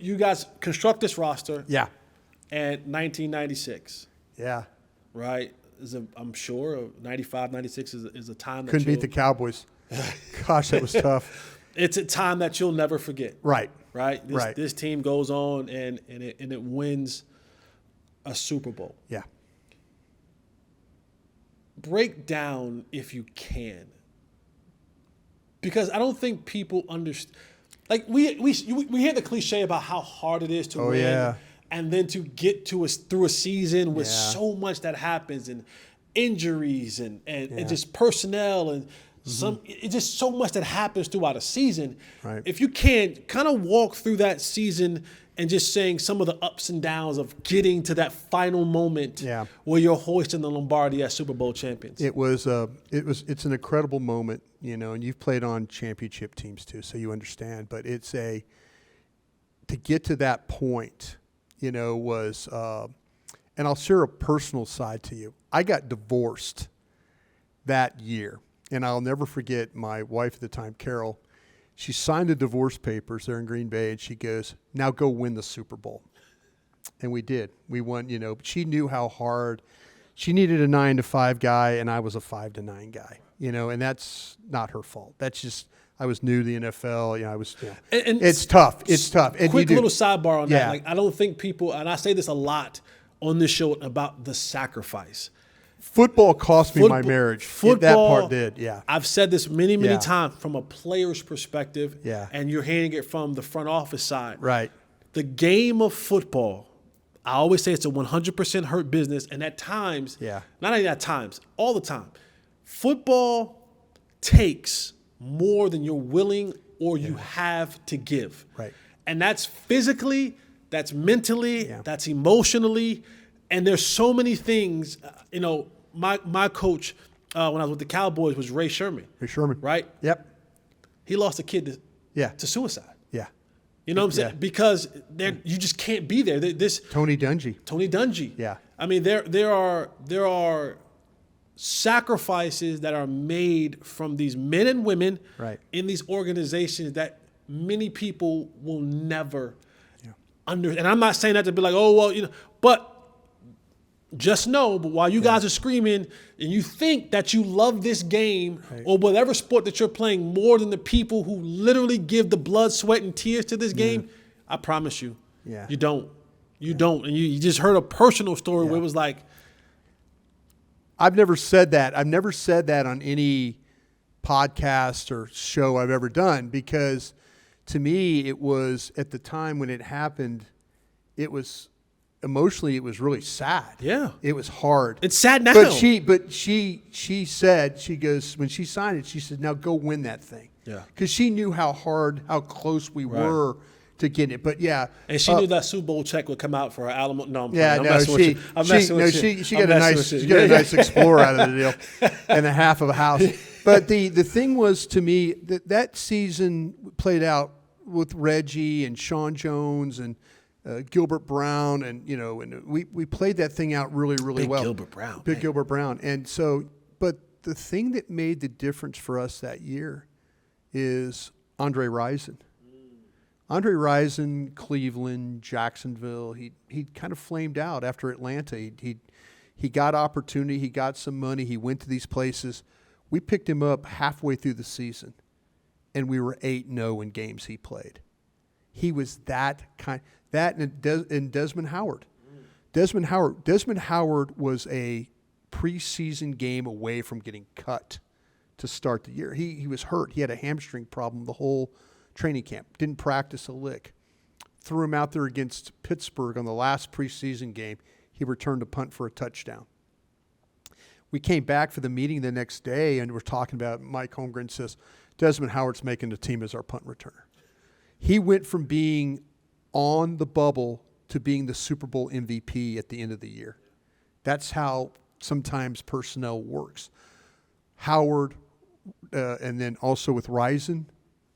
you guys construct this roster. Yeah. And 1996. Yeah. Right? I'm sure 95, 96 is a time that couldn't beat the Cowboys. Gosh, that was tough. It's a time that you'll never forget. Right. Right? Right. This team goes on and it wins a Super Bowl. Yeah. Break down, if you can, because I don't think people understand. Like we hear the cliche about how hard it is to win, yeah. and then to get through a season with so much that happens and injuries and just personnel and it's just so much that happens throughout a season. Right. If you can kind of walk through that season and just saying some of the ups and downs of getting to that final moment where you're hoisting the Lombardi as Super Bowl champions. It's an incredible moment, and you've played on championship teams too, so you understand. But to get to that point, was, and I'll share a personal side to you. I got divorced that year, and I'll never forget my wife at the time, Carol. She signed the divorce papers there in Green Bay, and she goes, "Now go win the Super Bowl." And we did. We won, but she knew how hard. She needed a 9-to-5 guy, and I was a 5-to-9 guy, and that's not her fault. That's just, I was new to the NFL. I was, and it's tough. It's tough. And quick little sidebar on that. Like, I don't think people, and I say this a lot on this show about the sacrifice. Football cost me my marriage. Football, that part did, yeah. I've said this many times from a player's perspective, and you're hearing it from the front office side. Right. The game of football, I always say it's a 100% hurt business, and at times, not only at times, all the time, football takes more than you're willing or you have to give. Right. And that's physically, that's mentally, that's emotionally. And there's so many things, my coach when I was with the Cowboys was Ray Sherman. Ray Sherman. Right? Yep. He lost a kid to suicide. Yeah. You know what I'm saying? Because you just can't be there. Tony Dungy. Yeah. I mean, there are sacrifices that are made from these men and women in these organizations that many people will never understand. And I'm not saying that to be like, oh, well, but just know, but while you guys are screaming and you think that you love this game or whatever sport that you're playing more than the people who literally give the blood, sweat, and tears to this game, I promise you, you don't. You don't. And you just heard a personal story where it was like. I've never said that. I've never said that on any podcast or show I've ever done, because to me it was, at the time when it happened, it was emotionally, it was really sad. Yeah. It was hard. It's sad now. But she said, she goes, when she signed it, she said, "Now go win that thing." Yeah. Because she knew how close we were to getting it. But and she knew that Super Bowl check would come out for her alimony. No, she got a nice Explorer out of the deal and a half of a house. But the thing was, to me, that season played out with Reggie and Sean Jones and Gilbert Brown, and and we played that thing out really, really well. Big Gilbert Brown. And so, but the thing that made the difference for us that year is Andre Rison. Andre Rison, Cleveland, Jacksonville, he kind of flamed out after Atlanta. He got opportunity, he got some money, he went to these places. We picked him up halfway through the season, and we were 8-0 in games he played. He was that and Desmond Howard. Desmond Howard was a preseason game away from getting cut to start the year. He was hurt. He had a hamstring problem the whole training camp. Didn't practice a lick. Threw him out there against Pittsburgh on the last preseason game. He returned a punt for a touchdown. We came back for the meeting the next day, and we're talking about, Mike Holmgren says, Desmond Howard's making the team as our punt returner. He went from being on the bubble to being the Super Bowl MVP at the end of the year. That's how sometimes personnel works. Howard, and then also with Rison,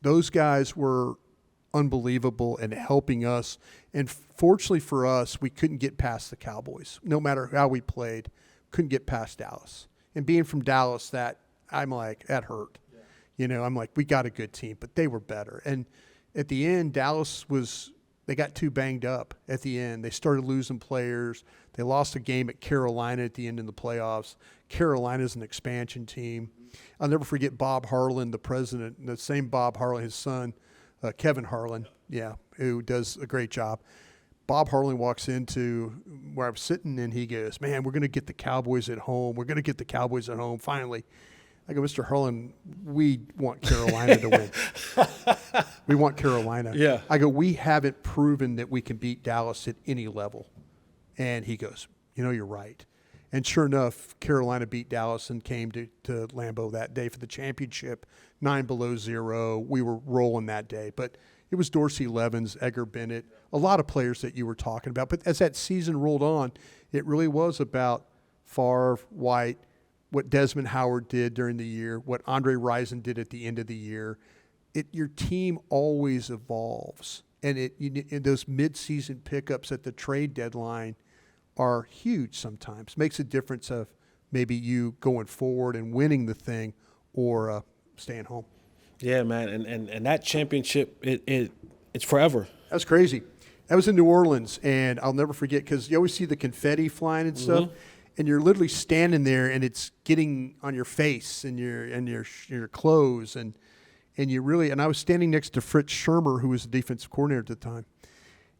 those guys were unbelievable in helping us. And fortunately for us, we couldn't get past the Cowboys. No matter how we played, couldn't get past Dallas. And being from Dallas, that hurt. I'm like, we got a good team, but they were better. And at the end, Dallas was they got too banged up at the end. They started losing players. They lost a game at Carolina at the end in the playoffs. Carolina's an expansion team. I'll never forget Bob Harlan, the president, the same Bob Harlan, his son, Kevin Harlan, who does a great job. Bob Harlan walks into where I was sitting, and he goes, "Man, we're going to get the Cowboys at home. We're going to get the Cowboys at home, finally." I go, "Mr. Harlan, we want Carolina to win. We want Carolina." Yeah. I go, "We haven't proven that we can beat Dallas at any level." And he goes, "You're right." And sure enough, Carolina beat Dallas and came to Lambeau that day for the championship, 9 below 0. We were rolling that day. But it was Dorsey Levens, Edgar Bennett, a lot of players that you were talking about. But as that season rolled on, it really was about Favre, White, what Desmond Howard did during the year, what Andre Rison did at the end of the year. Your team always evolves. And those mid-season pickups at the trade deadline are huge sometimes. Makes a difference of maybe you going forward and winning the thing or staying home. Yeah, man. And that championship, it's forever. That's crazy. That was in New Orleans, and I'll never forget because you always see the confetti flying and stuff, and you're literally standing there, and it's getting on your face and your clothes, and you really. And I was standing next to Fritz Shermer, who was the defensive coordinator at the time,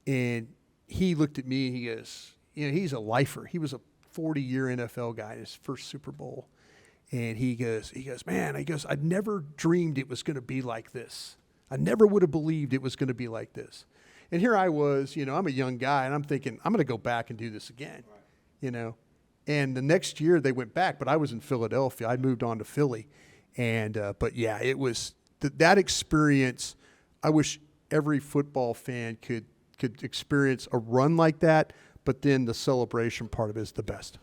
and he looked at me and he goes, he's a lifer. He was a 40-year NFL guy, his first Super Bowl. And he goes, "Man," "I never dreamed it was going to be like this. I never would have believed it was going to be like this." And here I was, I'm a young guy, and I'm thinking, I'm going to go back and do this again, And the next year they went back, but I was in Philadelphia. I moved on to Philly. And, but yeah, it was that experience. I wish every football fan could experience a run like that. But then the celebration part of it is the best.